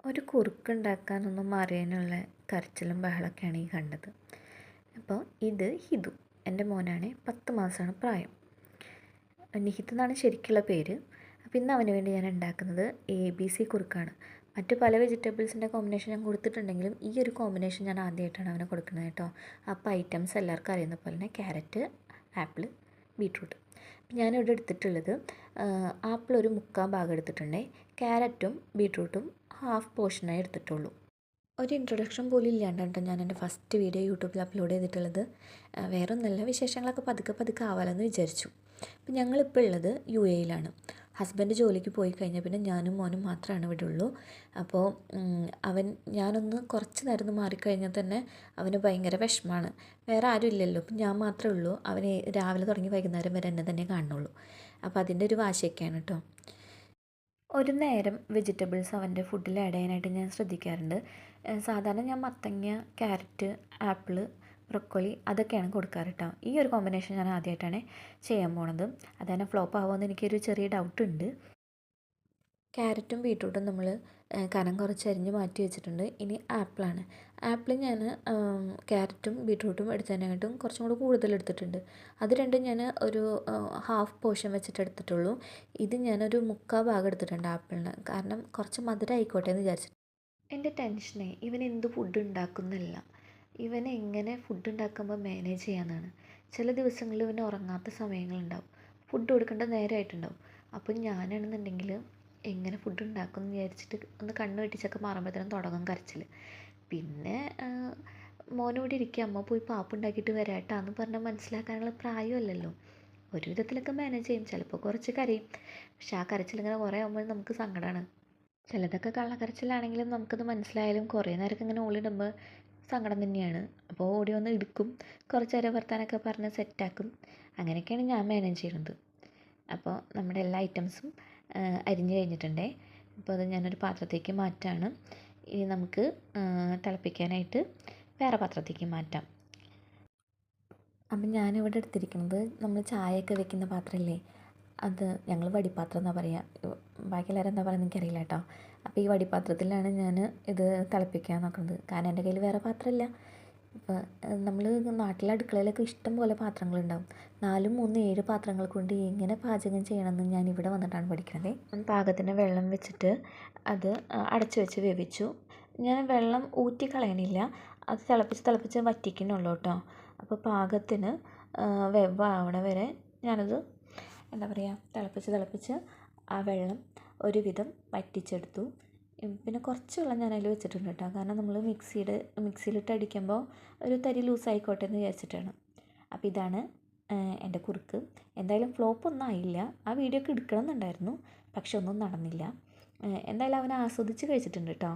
ഒരു കുറുക്കുണ്ടാക്കാനൊന്നും അറിയാനുള്ള കരച്ചിലും ബഹളമൊക്കെയാണ് ഈ കണ്ടത്. അപ്പോൾ ഇത് ഹിതു, എൻ്റെ മോനാണ്. 10 മാസമാണ് പ്രായം. നിഹിത് എന്നാണ് ശരിക്കുള്ള പേര്. അപ്പോൾ ഇന്ന് അവന് വേണ്ടി ഞാൻ ഉണ്ടാക്കുന്നത് ABC കുറുക്കാണ്. മറ്റ് പല വെജിറ്റബിൾസിൻ്റെ കോമ്പിനേഷൻ ഞാൻ കൊടുത്തിട്ടുണ്ടെങ്കിലും ഈ ഒരു കോമ്പിനേഷൻ ഞാൻ ആദ്യമായിട്ടാണ് അവന് കൊടുക്കുന്നത് കേട്ടോ. അപ്പോൾ ഐറ്റംസ് എല്ലാവർക്കും അറിയുന്ന പോലെ തന്നെ ക്യാരറ്റ്, ആപ്പിൾ, ബീട്രൂട്ട്. ഞാനിവിടെ എടുത്തിട്ടുള്ളത് ആപ്പിൾ ഒരു 3/4 ഭാഗം എടുത്തിട്ടുണ്ടേ. ക്യാരറ്റും ബീട്രൂട്ടും ഹാഫ് പോർഷനായി എടുത്തിട്ടുള്ളൂ. ഒരു ഇൻട്രൊഡക്ഷൻ പോലും ഇല്ലാണ്ടാണ് ഞാൻ എൻ്റെ ഫസ്റ്റ് വീഡിയോ യൂട്യൂബിൽ അപ്ലോഡ് ചെയ്തിട്ടുള്ളത്. വേറെ ഒന്നല്ല, വിശേഷങ്ങളൊക്കെ പതുക്കെ പതുക്കെ ആവാമെന്ന് വിചാരിച്ചു. അപ്പം ഞങ്ങളിപ്പോൾ ഉള്ളത് UAE-യിലാണ്. ഹസ്ബൻഡ് ജോലിക്ക് പോയി കഴിഞ്ഞാൽ പിന്നെ ഞാനും മോനും മാത്രമാണ് ഇവിടെ ഉള്ളൂ. അപ്പോൾ ഞാനൊന്ന് കുറച്ച് നേരം ഒന്ന് മാറിക്കഴിഞ്ഞാൽ തന്നെ അവന് ഭയങ്കര വിഷമമാണ്. വേറെ ആരും ഇല്ലല്ലോ, അപ്പം ഞാൻ മാത്രമേ ഉള്ളൂ. അവന് രാവിലെ തുടങ്ങി വൈകുന്നേരം വരെ എന്നെ തന്നെ കാണുന്നുള്ളൂ. അപ്പോൾ അതിൻ്റെ ഒരു വാശിയൊക്കെയാണ് കേട്ടോ. ഒരു നേരം വെജിറ്റബിൾസ് അവൻ്റെ ഫുഡിൽ ആഡ് ചെയ്യാനായിട്ട് ഞാൻ ശ്രദ്ധിക്കാറുണ്ട്. സാധാരണ ഞാൻ മത്തങ്ങ, ക്യാരറ്റ്, ആപ്പിൾ, ബ്രൊക്കോളി അതൊക്കെയാണ് കൊടുക്കാറ് കേട്ടോ. ഈ ഒരു കോമ്പിനേഷൻ ഞാൻ ആദ്യമായിട്ടാണ് ചെയ്യാൻ പോണത്. അതന്നെ ഫ്ലോപ്പ് ആവുമെന്ന് എനിക്കൊരു ചെറിയ ഡൗട്ടുണ്ട്. ക്യാരറ്റും ബീട്രൂട്ടും നമ്മൾ കനം കുറച്ച് അരിഞ്ഞ് മാറ്റി വെച്ചിട്ടുണ്ട്. ഇനി ആപ്പിളാണ്. ആപ്പിൾ ഞാൻ ക്യാരറ്റും ബീട്രൂട്ടും എടുത്തതിനായിട്ടും കുറച്ചും കൂടി കൂടുതൽ എടുത്തിട്ടുണ്ട്. അത് രണ്ടും ഞാൻ ഒരു ഹാഫ് പോർഷൻ വെച്ചിട്ട് എടുത്തിട്ടുള്ളൂ. ഇത് ഞാനൊരു 3/4 ഭാഗം എടുത്തിട്ടുണ്ട് ആപ്പിളിന്. കാരണം കുറച്ച് മധുരം ആയിക്കോട്ടെ എന്ന് വിചാരിച്ചിട്ട്. എൻ്റെ ടെൻഷനെ ഇവൻ എന്ത് ഫുഡ് ഉണ്ടാക്കുന്നല്ല, ഇവൻ എങ്ങനെ ഫുഡ് ഉണ്ടാക്കുമ്പോൾ മാനേജ് ചെയ്യാമെന്നാണ്. ചില ദിവസങ്ങളിൽ ഇവൻ ഉറങ്ങാത്ത സമയങ്ങളുണ്ടാവും, ഫുഡ് കൊടുക്കേണ്ട നേരമായിട്ടുണ്ടാവും. അപ്പം ഞാനാണെന്നുണ്ടെങ്കിൽ എങ്ങനെ ഫുഡ് ഉണ്ടാക്കും എന്ന് വിചാരിച്ചിട്ട് ഒന്ന് കണ്ണ് വെട്ടിച്ചൊക്കെ മാറുമ്പോഴത്തേനും തുടങ്ങും കരച്ചിൽ. പിന്നെ മോനോട് ഇരിക്കുക, അമ്മ പോയി പാപ്പുണ്ടാക്കിയിട്ട് വരാട്ടാന്ന് പറഞ്ഞാൽ മനസ്സിലാക്കാനുള്ള പ്രായമല്ലല്ലോ. ഒരു വിധത്തിലൊക്കെ മാനേജ് ചെയ്യും. ചിലപ്പോൾ കുറച്ച് കരയും. പക്ഷെ ആ കരച്ചിലിങ്ങനെ കുറേ ആകുമ്പോൾ നമുക്ക് സങ്കടമാണ്. ചിലതൊക്കെ കള്ളക്കരച്ചിലാണെങ്കിലും നമുക്കത് മനസ്സിലായാലും കുറേ നേരമൊക്കെ ഇങ്ങനെ ഓളിടുമ്പോൾ സങ്കടം തന്നെയാണ്. അപ്പോൾ ഓടി വന്ന് എടുക്കും, കുറച്ച് നേരം വർത്താനൊക്കെ പറഞ്ഞ് സെറ്റാക്കും. അങ്ങനെയൊക്കെയാണ് ഞാൻ മാനേജ് ചെയ്യുന്നത്. അപ്പോൾ നമ്മുടെ എല്ലാ ഐറ്റംസും അരിഞ്ഞ് കഴിഞ്ഞിട്ടുണ്ടേ. അപ്പോൾ അത് ഞാനൊരു പാത്രത്തേക്ക് മാറ്റാണ്. ഇനി നമുക്ക് തിളപ്പിക്കാനായിട്ട് വേറെ പാത്രത്തേക്ക് മാറ്റാം. അപ്പം ഞാനിവിടെ എടുത്തിരിക്കുന്നത് നമ്മൾ ചായയൊക്കെ വെക്കുന്ന പാത്രമില്ലേ, അത് ഞങ്ങൾ വടിപ്പാത്രം എന്നാണ് പറയുക. ബാക്കി എല്ലാവരും എന്താ പറയുക എനിക്കറിയില്ല കേട്ടോ. അപ്പോൾ ഈ വടിപ്പാത്രത്തിലാണ് ഞാൻ ഇത് തിളപ്പിക്കാൻ നോക്കുന്നത്. കാരണം എൻ്റെ കയ്യിൽ വേറെ പാത്രമില്ല. ഇപ്പോൾ നമ്മൾ നാട്ടിലെ അടുക്കളയിലൊക്കെ ഇഷ്ടം പോലെ പാത്രങ്ങളുണ്ടാവും. 4, 3, 7 പാത്രങ്ങൾ കൊണ്ട് എങ്ങനെ പാചകം ചെയ്യണമെന്ന് ഞാൻ ഇവിടെ വന്നിട്ടാണ് പഠിക്കുന്നത്. പാകത്തിന് വെള്ളം വെച്ചിട്ട് അത് അടച്ചു വെച്ച് വേവിച്ചു. ഞാൻ വെള്ളം ഊറ്റി കളയണില്ല, അത് തിളപ്പിച്ച് വറ്റിക്കണുള്ളൂ കേട്ടോ. അപ്പോൾ പാകത്തിന് വെവാവണ വരെ ഞാനത് എന്താ പറയുക, തിളപ്പിച്ച് ആ വെള്ളം ഒരുവിധം വറ്റിച്ചെടുത്തു. പിന്നെ കുറച്ച് വെള്ളം ഞാൻ അതിൽ വെച്ചിട്ടുണ്ട് കേട്ടോ. കാരണം നമ്മൾ മിക്സിയിലിട്ട് അടിക്കുമ്പോൾ ഒരു തരി ലൂസായിക്കോട്ടെ എന്ന് വിചാരിച്ചിട്ടാണ്. അപ്പോൾ ഇതാണ് എൻ്റെ കുറുക്ക്. എന്തായാലും ഫ്ലോപ്പൊന്നും ആയില്ല. ആ വീഡിയോ ഒക്കെ എടുക്കണം എന്നുണ്ടായിരുന്നു, പക്ഷെ ഒന്നും നടന്നില്ല. എന്തായാലും അവൻ ആസ്വദിച്ച് കഴിച്ചിട്ടുണ്ട് കേട്ടോ.